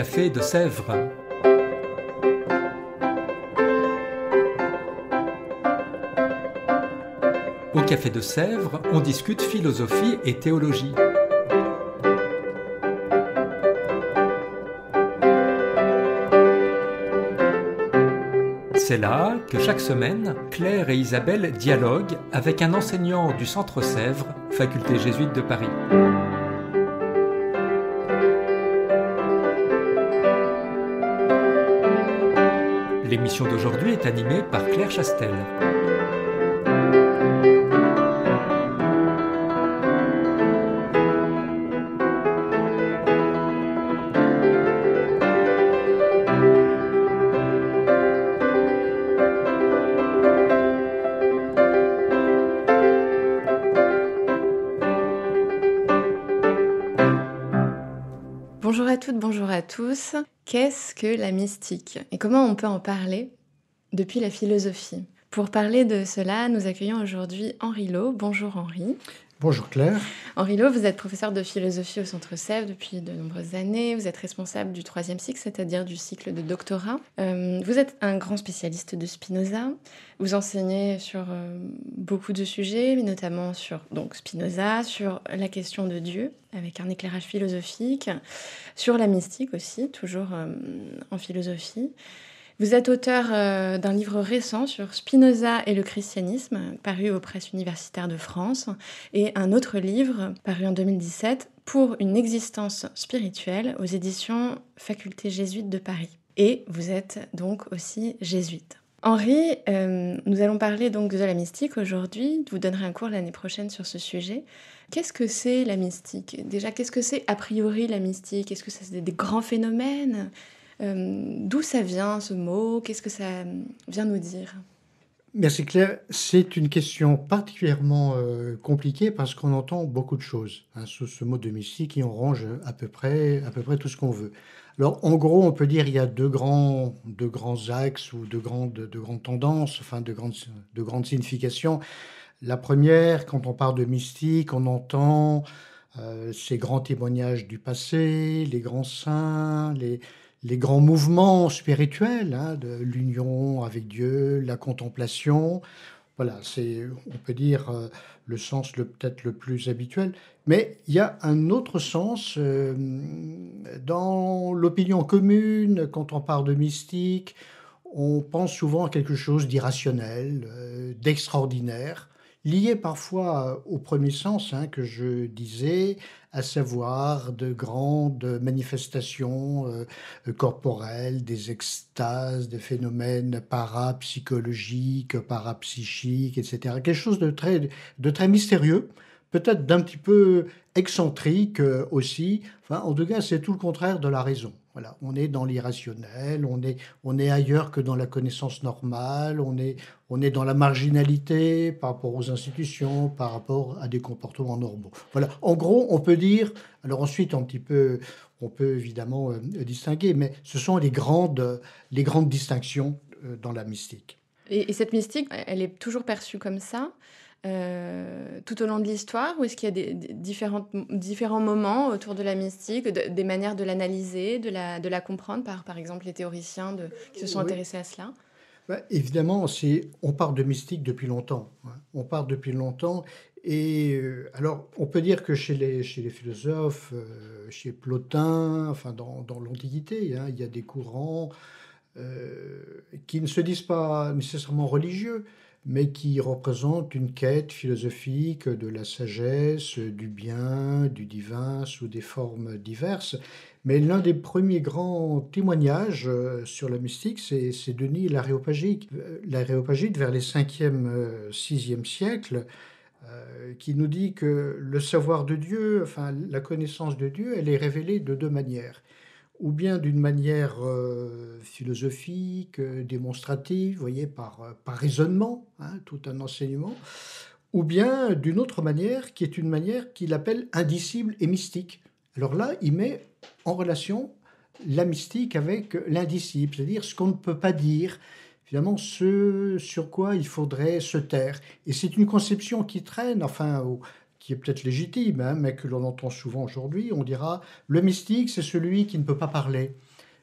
café de Sèvres. Au café de Sèvres, on discute philosophie et théologie. C'est là que chaque semaine, Claire et Isabelle dialoguent avec un enseignant du Centre Sèvres, faculté jésuite de Paris. L'émission d'aujourd'hui est animée par Claire Chastel. Bonjour à toutes, bonjour à tous. Qu'est-ce que la mystique et comment on peut en parler depuis la philosophie? Pour parler de cela, nous accueillons aujourd'hui Henri Lot. Bonjour Henri. Bonjour Claire. Henri Lot, vous êtes professeur de philosophie au Centre Sèvres depuis de nombreuses années. Vous êtes responsable du 3e cycle, c'est-à-dire du cycle de doctorat. Vous êtes un grand spécialiste de Spinoza. Vous enseignez sur beaucoup de sujets, mais notamment sur Spinoza, sur la question de Dieu, avec un éclairage philosophique, sur la mystique aussi, toujours en philosophie. Vous êtes auteur d'un livre récent sur Spinoza et le christianisme, paru aux presses universitaires de France, et un autre livre, paru en 2017, pour une existence spirituelle, aux éditions Faculté jésuite de Paris. Et vous êtes donc aussi jésuite. Henri, nous allons parler donc de la mystique aujourd'hui. Vous donnerez un cours l'année prochaine sur ce sujet. Qu'est-ce que c'est la mystique? Déjà, qu'est-ce que c'est a priori la mystique? Est-ce que c'est des grands phénomènes? D'où ça vient ce mot? Qu'est-ce que ça vient nous dire? Merci Claire. C'est une question particulièrement compliquée parce qu'on entend beaucoup de choses sous ce mot de mystique et on range à peu près tout ce qu'on veut. Alors en gros, on peut dire qu'il y a deux grands axes ou de grandes tendances, enfin de grandes significations. La première, quand on parle de mystique, on entend ces grands témoignages du passé, les grands saints, les grands mouvements spirituels, de l'union avec Dieu, la contemplation. Voilà, c'est, on peut dire, le sens peut-être le plus habituel. Mais il y a un autre sens dans l'opinion commune, quand on parle de mystique, on pense souvent à quelque chose d'irrationnel, d'extraordinaire, lié parfois au premier sens que je disais, à savoir de grandes manifestations corporelles, des extases, des phénomènes parapsychologiques, parapsychiques, etc. Quelque chose de très mystérieux, peut-être d'un petit peu excentrique aussi. Enfin, en tout cas, c'est tout le contraire de la raison. Voilà, on est dans l'irrationnel, on est ailleurs que dans la connaissance normale, on est dans la marginalité par rapport aux institutions, par rapport à des comportements normaux. Voilà, en gros, on peut dire, alors ensuite on peut évidemment distinguer, mais ce sont les grandes distinctions dans la mystique. Et cette mystique, elle est toujours perçue comme ça tout au long de l'histoire, ou est-ce qu'il y a des différents moments autour de la mystique, des manières de l'analyser, de la comprendre par exemple les théoriciens qui se sont intéressés à cela? Évidemment, on parle de mystique depuis longtemps. On parle depuis longtemps. Et alors, on peut dire que chez les philosophes, chez Plotin, enfin dans l'Antiquité, il y a des courants qui ne se disent pas nécessairement religieux, mais qui représentent une quête philosophique de la sagesse, du bien, du divin, sous des formes diverses. Mais l'un des premiers grands témoignages sur la mystique, c'est Denis l'Aréopagite. L'Aréopagite, vers les 5e, 6e siècles, qui nous dit que le savoir de Dieu, enfin la connaissance de Dieu, elle est révélée de deux manières. Ou bien d'une manière philosophique, démonstrative, vous voyez, par raisonnement, tout un enseignement, ou bien d'une autre manière, qui est une manière qu'il appelle indicible et mystique. Alors là, il met en relation la mystique avec l'indicible, c'est-à-dire ce qu'on ne peut pas dire, finalement ce sur quoi il faudrait se taire. Et c'est une conception qui traîne, qui est peut-être légitime, mais que l'on entend souvent aujourd'hui. On dira, le mystique, c'est celui qui ne peut pas parler.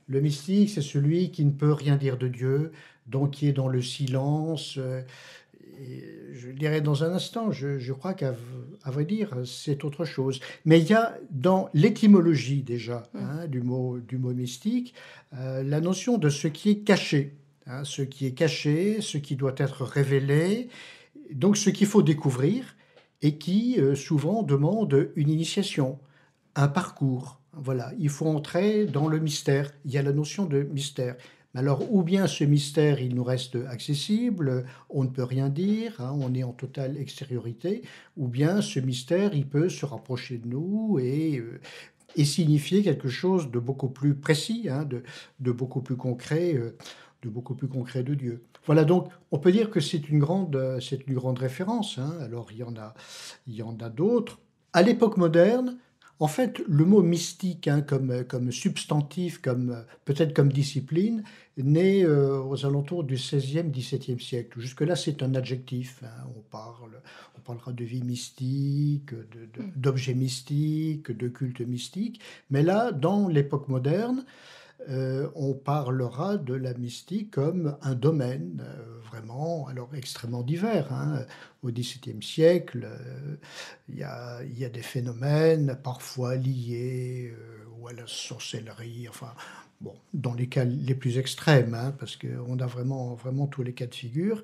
Le mystique, c'est celui qui ne peut rien dire de Dieu, donc qui est dans le silence. Et je dirais dans un instant, je crois à vrai dire, c'est autre chose. Mais il y a dans l'étymologie déjà du mot mystique, la notion de ce qui est caché. Ce qui est caché, ce qui doit être révélé, donc ce qu'il faut découvrir et qui souvent demande une initiation, un parcours. Voilà, il faut entrer dans le mystère. Il y a la notion de mystère. Alors, ou bien ce mystère, il nous reste accessible, on ne peut rien dire, on est en totale extériorité, ou bien ce mystère, il peut se rapprocher de nous et signifier quelque chose de beaucoup plus précis, de beaucoup plus concret, de Dieu. Voilà, donc on peut dire que c'est une grande référence. Alors il y en a d'autres. À l'époque moderne, en fait, le mot mystique, comme substantif, peut-être comme discipline, naît aux alentours du XVIe, XVIIe siècle. Jusque-là, c'est un adjectif. On parlera de vie mystique, d'objets mystiques, de culte mystique. Mais là, dans l'époque moderne, on parlera de la mystique comme un domaine vraiment alors extrêmement divers. Au XVIIe siècle, il y a des phénomènes parfois liés ou à la sorcellerie, enfin, bon, dans les cas les plus extrêmes, parce qu'on a vraiment tous les cas de figure.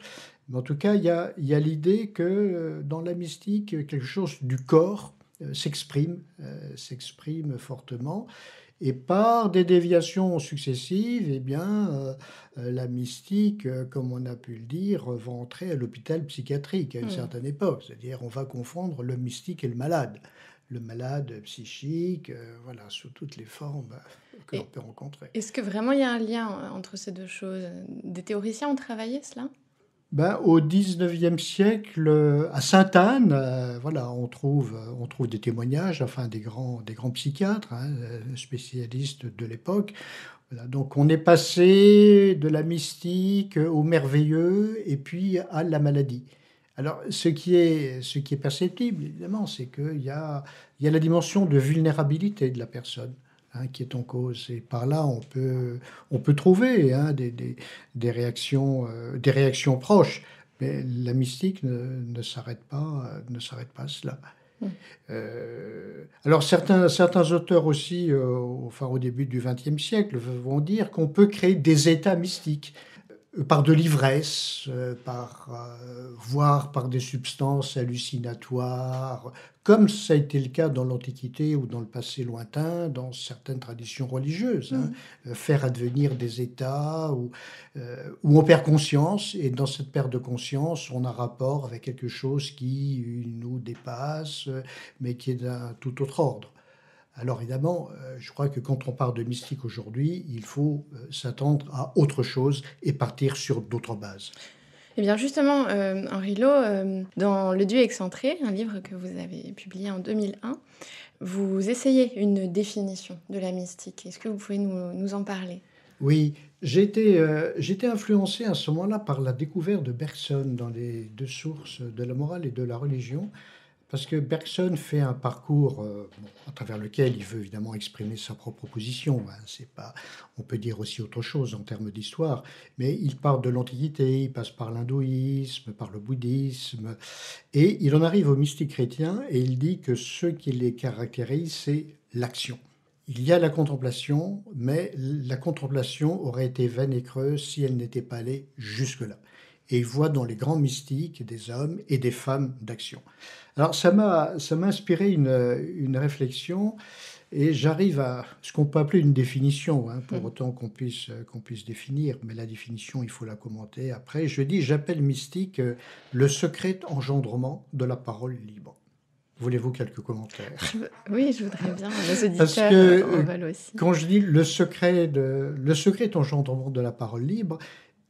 Mais en tout cas, il y a l'idée que dans la mystique, quelque chose du corps s'exprime fortement. Et par des déviations successives, eh bien, la mystique, comme on a pu le dire, va entrer à l'hôpital psychiatrique à une certaine époque. C'est-à-dire, on va confondre le mystique et le malade. Le malade psychique, voilà, sous toutes les formes que l'on peut rencontrer. Est-ce que vraiment il y a un lien entre ces deux choses? Des théoriciens ont travaillé cela? Au XIXe siècle, à Sainte-Anne, voilà, on trouve des témoignages, enfin des grands psychiatres, spécialistes de l'époque. Voilà, donc on est passé de la mystique au merveilleux et puis à la maladie. Alors, ce qui est perceptible, évidemment, c'est qu'il y a la dimension de vulnérabilité de la personne qui est en cause. Et par là, on peut trouver des réactions proches. Mais la mystique ne s'arrête pas à cela. Alors certains auteurs aussi, au début du XXe siècle, vont dire qu'on peut créer des états mystiques par de l'ivresse, voire par des substances hallucinatoires, comme ça a été le cas dans l'Antiquité ou dans le passé lointain, dans certaines traditions religieuses. Faire advenir des états où on perd conscience, et dans cette perte de conscience, on a rapport avec quelque chose qui nous dépasse, mais qui est d'un tout autre ordre. Alors évidemment, je crois que quand on parle de mystique aujourd'hui, il faut s'attendre à autre chose et partir sur d'autres bases. Eh bien justement, Henri Lot, dans Le Dieu excentré, un livre que vous avez publié en 2001, vous essayez une définition de la mystique. Est-ce que vous pouvez nous en parler? Oui, j'étais influencé à ce moment-là par la découverte de Bergson dans les deux sources de la morale et de la religion. Parce que Bergson fait un parcours à travers lequel il veut évidemment exprimer sa propre position. C'est pas, on peut dire aussi autre chose en termes d'histoire, mais il part de l'Antiquité, il passe par l'hindouisme, par le bouddhisme, et il en arrive au mystique chrétien, et il dit que ce qui les caractérise, c'est l'action. Il y a la contemplation, mais la contemplation aurait été vaine et creuse si elle n'était pas allée jusque-là. Et il voit dans les grands mystiques des hommes et des femmes d'action. Alors ça m'a inspiré une réflexion, et j'arrive à ce qu'on peut appeler une définition, pour autant qu'on puisse définir, mais la définition, il faut la commenter après. J'appelle mystique le secret engendrement de la parole libre. Voulez-vous quelques commentaires? Oui, je voudrais bien. Nos Parce auditeurs que en veulent aussi. quand je dis le secret engendrement de la parole libre,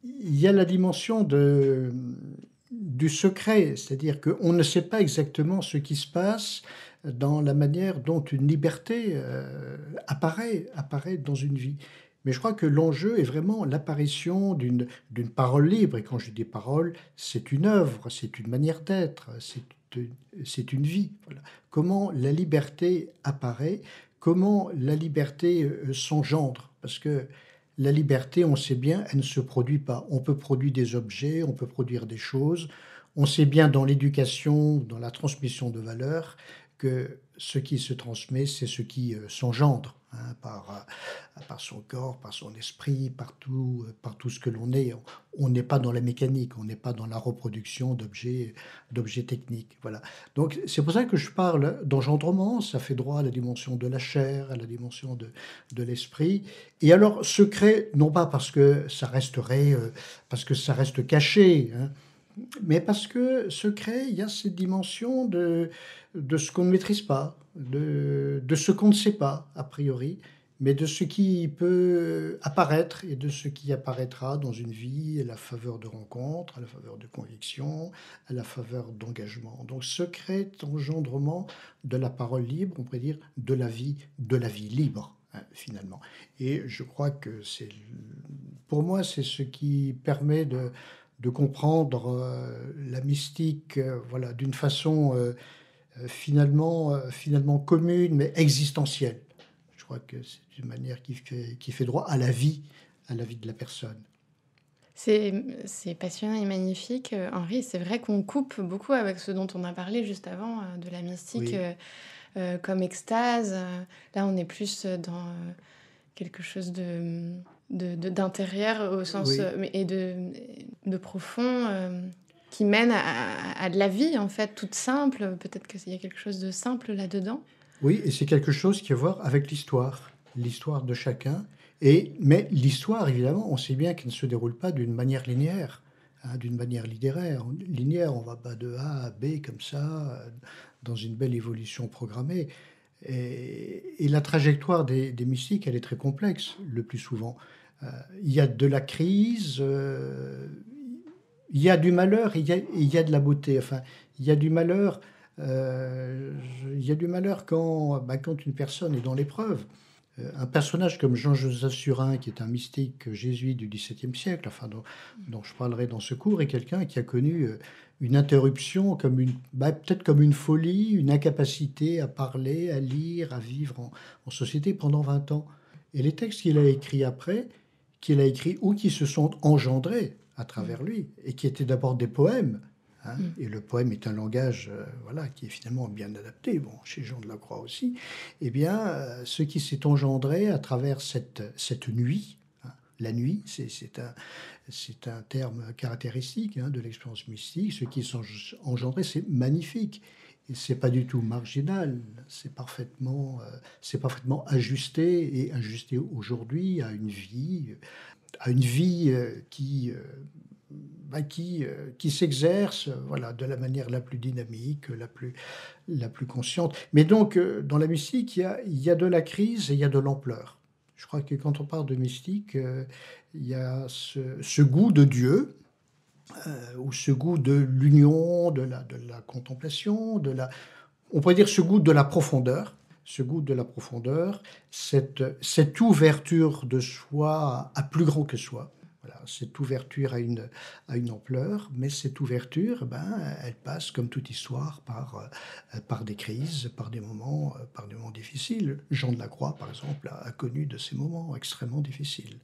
il y a la dimension du secret, c'est-à-dire qu'on ne sait pas exactement ce qui se passe dans la manière dont une liberté apparaît dans une vie. Mais je crois que l'enjeu est vraiment l'apparition d'une parole libre. Et quand je dis parole, c'est une œuvre, c'est une manière d'être, c'est une vie. Voilà. Comment la liberté apparaît, comment la liberté s'engendre. Parce que la liberté, on sait bien, elle ne se produit pas. On peut produire des objets, on peut produire des choses. On sait bien dans l'éducation, dans la transmission de valeurs, que ce qui se transmet, c'est ce qui s'engendre, hein, par son corps, par son esprit, par tout ce que l'on est. On n'est pas dans la mécanique, on n'est pas dans la reproduction d'objets techniques. Voilà. Donc c'est pour ça que je parle d'engendrement, ça fait droit à la dimension de la chair, à la dimension de l'esprit. Et alors secret, non pas parce que ça resterait, parce que ça reste caché, hein, mais parce que secret, il y a cette dimension de ce qu'on ne maîtrise pas, de ce qu'on ne sait pas, a priori, mais de ce qui peut apparaître et de ce qui apparaîtra dans une vie à la faveur de rencontres, à la faveur de convictions, à la faveur d'engagement. Donc secret, engendrement de la parole libre, on pourrait dire de la vie libre, hein, finalement. Et je crois que pour moi, c'est ce qui permet de comprendre la mystique, voilà, d'une façon finalement commune, mais existentielle. Je crois que c'est une manière qui fait droit à la vie de la personne. C'est passionnant et magnifique, Henri. C'est vrai qu'on coupe beaucoup avec ce dont on a parlé juste avant, de la mystique Oui, comme extase. Là, on est plus dans quelque chose d'intérieur au sens oui. et de profond qui mène à de la vie, en fait, toute simple. Peut-être qu'il y a quelque chose de simple là-dedans. Oui, et c'est quelque chose qui a à voir avec l'histoire de chacun. Mais l'histoire, évidemment, on sait bien qu'elle ne se déroule pas d'une manière linéaire, hein, d'une manière linéaire, on va pas de A à B comme ça, dans une belle évolution programmée. Et la trajectoire des mystiques, elle est très complexe, le plus souvent. Euh, il y a de la crise, il y a du malheur, et il y a de la beauté. Enfin, il y a du malheur, il y a du malheur quand une personne est dans l'épreuve. Un personnage comme Jean-Joseph Surin, qui est un mystique jésuite du XVIIe siècle, enfin, dont je parlerai dans ce cours, est quelqu'un qui a connu une interruption, peut-être comme une folie, une incapacité à parler, à lire, à vivre en société pendant 20 ans. Et les textes qu'il a écrits après, qu'il a écrits ou qui se sont engendrés à travers lui, et qui étaient d'abord des poèmes, hein, Mm. et le poème est un langage voilà, qui est finalement bien adapté, bon, chez Jean de la Croix aussi, eh bien, ce qui s'est engendré à travers cette nuit, hein, la nuit, c'est un terme caractéristique, hein, de l'expérience mystique, ce qui s'est engendré, c'est magnifique. Et c'est pas du tout marginal, c'est parfaitement ajusté et ajusté aujourd'hui à une vie qui s'exerce, voilà, de la manière la plus dynamique, la plus consciente. Mais donc, dans la mystique, il y a de la crise et il y a de l'ampleur. Je crois que quand on parle de mystique, il y a ce goût de Dieu, ou ce goût de l'union, de la contemplation, on pourrait dire ce goût de la profondeur, cette ouverture de soi à plus grand que soi. Voilà, cette ouverture à une ampleur, mais cette ouverture, elle passe, comme toute histoire, par des crises, par des moments difficiles. Jean de la Croix, par exemple, a connu de ces moments extrêmement difficiles.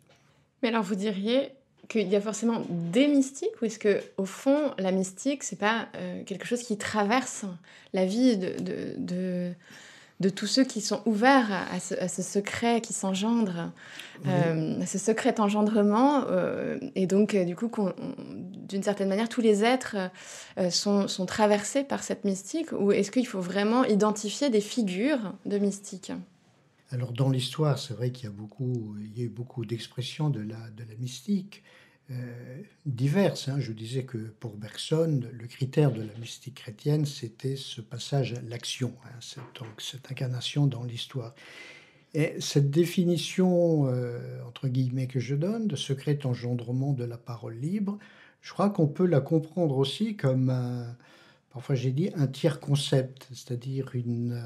Mais alors, vous diriez qu'il y a forcément des mystiques, ou est-ce que au fond, la mystique, c'est pas quelque chose qui traverse la vie de tous ceux qui sont ouverts à ce secret qui s'engendre, Oui. à ce secret engendrement, et donc du coup, d'une certaine manière, tous les êtres sont traversés par cette mystique, ou est-ce qu'il faut vraiment identifier des figures de mystiques? Alors dans l'histoire, c'est vrai il y a eu beaucoup d'expressions de la mystique, diverses, hein. Je disais que pour Bergson, le critère de la mystique chrétienne, c'était ce passage à l'action, hein, cette incarnation dans l'histoire. Et cette définition, entre guillemets, que je donne, de secret engendrement de la parole libre, je crois qu'on peut la comprendre aussi comme parfois j'ai dit un tiers concept, c'est-à-dire une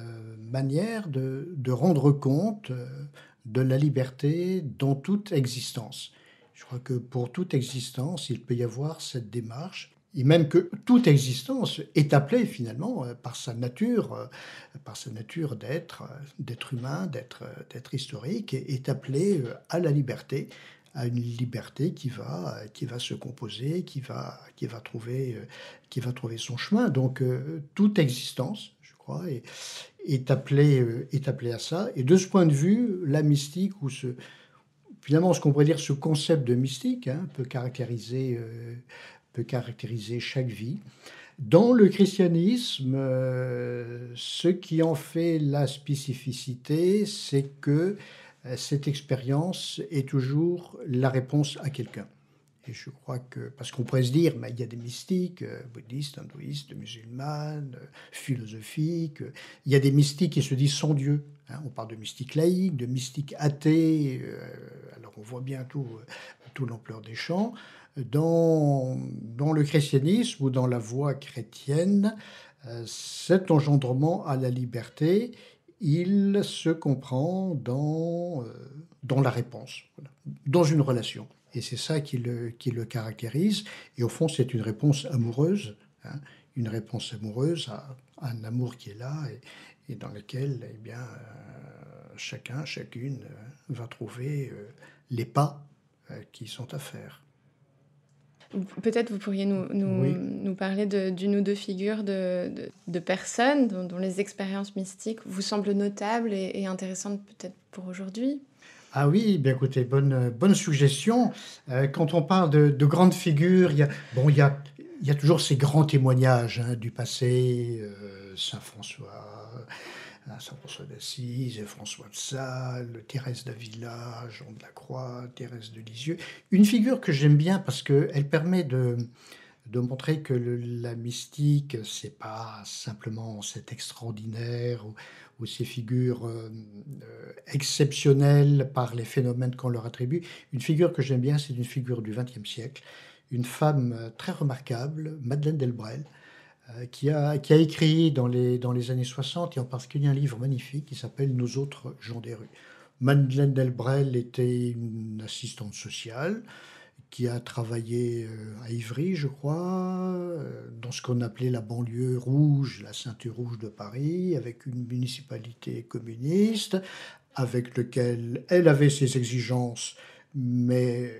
manière de rendre compte de la liberté dans toute existence. Je crois que pour toute existence, il peut y avoir cette démarche. et même que toute existence est appelée finalement par sa nature d'être humain, d'être historique, est appelée à la liberté, à une liberté qui va se composer, qui va trouver son chemin. Donc toute existence, je crois, est appelée à ça. Et de ce point de vue, la mystique, ou finalement ce qu'on pourrait dire ce concept de mystique, peut caractériser chaque vie. Dans le christianisme, ce qui en fait la spécificité, c'est que cette expérience est toujours la réponse à quelqu'un. Et je crois que, parce qu'on pourrait se dire, il y a des mystiques, bouddhistes, hindouistes, musulmanes, philosophiques, il y a des mystiques qui se disent sans Dieu. On parle de mystiques laïques, de mystiques athées, alors on voit bien toute l'ampleur des champs. Dans le christianisme ou dans la voie chrétienne, cet engendrement à la liberté, il se comprend dans la réponse, voilà, dans une relation. Et c'est ça qui le caractérise. Et au fond, c'est une réponse amoureuse, une réponse amoureuse à un amour qui est là et dans lequel chacune va trouver les pas qui sont à faire. Peut-être vous pourriez nous parler d'une ou deux figures de personnes dont les expériences mystiques vous semblent notables et intéressantes peut-être pour aujourd'hui. Ah oui, bien écoutez, bonne suggestion. Quand on parle de grandes figures, il y a toujours ces grands témoignages du passé, Saint François d'Assise, François de Sales, Thérèse d'Avila, Jean de la Croix, Thérèse de Lisieux. Une figure que j'aime bien parce qu'elle permet de montrer que la mystique, c'est pas simplement cet extraordinaire ou ces figures exceptionnelles par les phénomènes qu'on leur attribue. Une figure que j'aime bien, c'est une figure du XXe siècle, une femme très remarquable, Madeleine Delbrel, qui a écrit dans les années 60, et en particulier un livre magnifique qui s'appelle « Nous autres gens des rues ». Madeleine Delbrel était une assistante sociale qui a travaillé à Ivry, je crois, dans ce qu'on appelait la banlieue rouge, la ceinture rouge de Paris, avec une municipalité communiste, avec lequel elle avait ses exigences, mais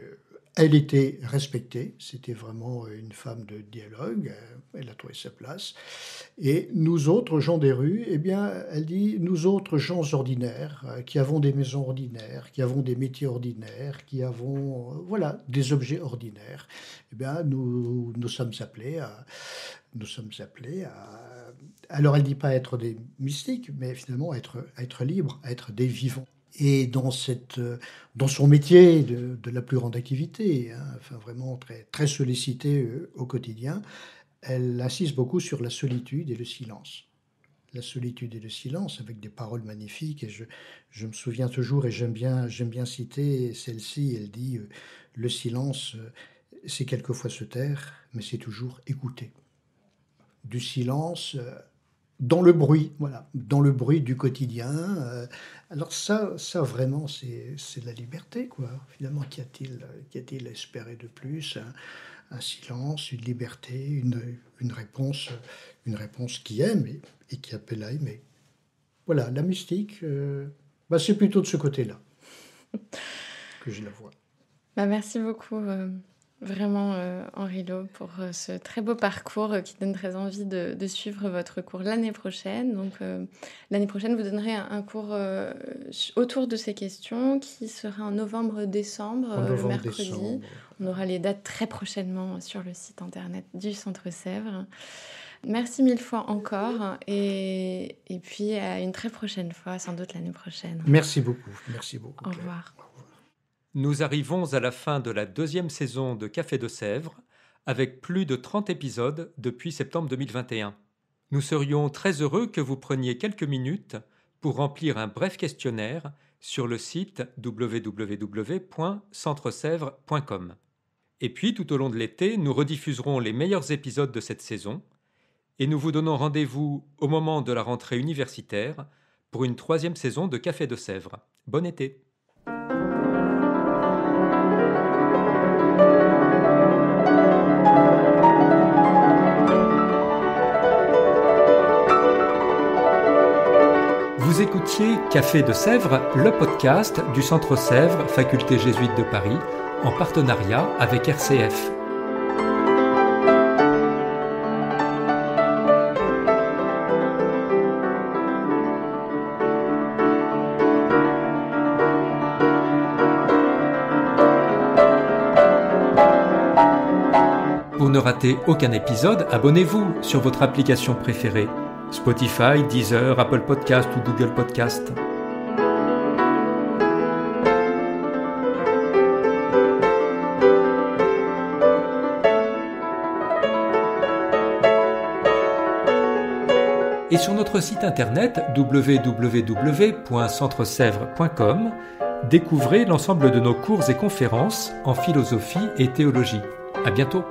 elle était respectée. C'était vraiment une femme de dialogue. Elle a trouvé sa place. Et nous autres gens des rues, elle dit, nous autres gens ordinaires, qui avons des maisons ordinaires, qui avons des métiers ordinaires, qui avons, des objets ordinaires, nous sommes appelés à... Alors, elle ne dit pas être des mystiques, mais finalement être libres, être des vivants. Et dans son métier de la plus grande activité, vraiment très, très sollicité au quotidien, elle insiste beaucoup sur la solitude et le silence. La solitude et le silence, avec des paroles magnifiques. Et je me souviens toujours, et j'aime bien citer celle-ci, elle dit « Le silence, c'est quelquefois se taire, mais c'est toujours écouter. » Du silence... dans le bruit, dans le bruit du quotidien. Alors ça vraiment, c'est la liberté, quoi. Finalement, qu'y a-t-il à espérer de plus ? Un silence, une liberté, une réponse qui aime et qui appelle à aimer. Voilà, la mystique, c'est plutôt de ce côté-là que je la vois. Merci beaucoup. Vraiment, Henri Lot, pour ce très beau parcours qui donne très envie de suivre votre cours l'année prochaine. Donc, l'année prochaine, vous donnerez un cours autour de ces questions qui sera en novembre-décembre, le mercredi. Décembre. On aura les dates très prochainement sur le site internet du Centre Sèvres. Merci mille fois encore et puis à une très prochaine fois, sans doute l'année prochaine. Merci beaucoup. Au revoir. Nous arrivons à la fin de la 2e saison de Café de Sèvres, avec plus de 30 épisodes depuis septembre 2021. Nous serions très heureux que vous preniez quelques minutes pour remplir un bref questionnaire sur le site www.centresèvres.com. Et puis, tout au long de l'été, nous rediffuserons les meilleurs épisodes de cette saison et nous vous donnons rendez-vous au moment de la rentrée universitaire pour une 3e saison de Café de Sèvres. Bon été! écoutiez Café de Sèvres, le podcast du Centre Sèvres, Faculté jésuite de Paris, en partenariat avec RCF. Pour ne rater aucun épisode, abonnez-vous sur votre application préférée. Spotify, Deezer, Apple Podcast ou Google Podcast. Et sur notre site internet www.centresèvres.com, découvrez l'ensemble de nos cours et conférences en philosophie et théologie. À bientôt.